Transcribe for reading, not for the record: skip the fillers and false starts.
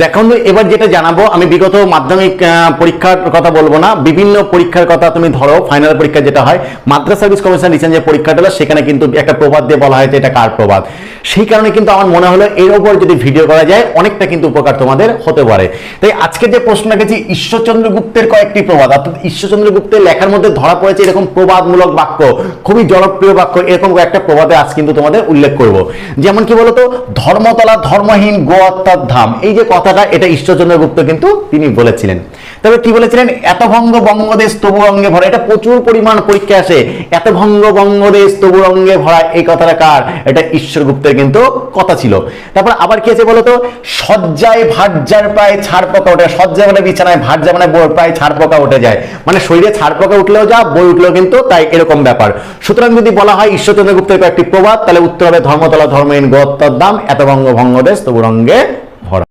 দেখুন এবার যেটা জানাবো, আমি বিগত মাধ্যমিক পরীক্ষার কথা বলবো না, বিভিন্ন পরীক্ষার কথা তুমি ধরো, ফাইনাল পরীক্ষা যেটা হয়, মাদ্রাসা সার্ভিস কমিশন রিসেন্ট যে পরীক্ষাটা হলো সেখানে কিন্তু একটা প্রবাদ দিয়ে বলা হয়েছে এটা কার প্রবাদ। সেই কারণে কিন্তু আমার মনে হলো এর উপর যদি ভিডিও করা যায় অনেকটা কিন্তু উপকার তোমাদের হতে পারে। তাই আজকে যে প্রশ্ন রেখেছি ঈশ্বরচন্দ্র গুপ্তের কয়েকটি প্রবাদ, অর্থাৎ ঈশ্বরচন্দ্র গুপ্তের লেখার মধ্যে ধরা পড়েছে এরকম প্রবাদমূলক বাক্য, খুবই জনপ্রিয় বাক্য, এরকম একটা প্রবাদে আজ কিন্তু তোমাদের উল্লেখ করব। যেমন কি বলতো, ধর্মতলা ধর্মহীন গো হত্যার ধাম, এই যে কথাটা এটা ঈশ্বরচন্দ্র গুপ্ত কিন্তু তিনি বলেছিলেন। তবে কি বলেছিলেন, এত ভঙ্গ বঙ্গদেশ তবু অঙ্গে ভরা, এটা প্রচুর পরিমাণ পরীক্ষা আসে, এত ভঙ্গ বঙ্গদেশ তবু অঙ্গে ভরা, এই কথাটা কার? এটা ঈশ্বর গুপ্তের কিন্তু কথা ছিল। তারপর আবার কি আছে বলতো, সজ্জায় ভার্যার প্রায় ছাড় পোকা ওঠে, সজ্জা মানে বিছানায়, ভার্যা মানে প্রায় ছাড় পোকা উঠে যায়, মানে শরীরে ছাড় পোকা উঠলেও যা, বই উঠলেও কিন্তু তাই, এরকম ব্যাপার। সুতরাং যদি বলা হয় ঈশ্বরচন্দ্র গুপ্তের কয়েকটি প্রবাদ, তাহলে উত্তর হবে ধর্মতলা ধর্মহীন গো হত্যার ধাম, এত ভঙ্গ ভঙ্গদেশ তবু অঙ্গে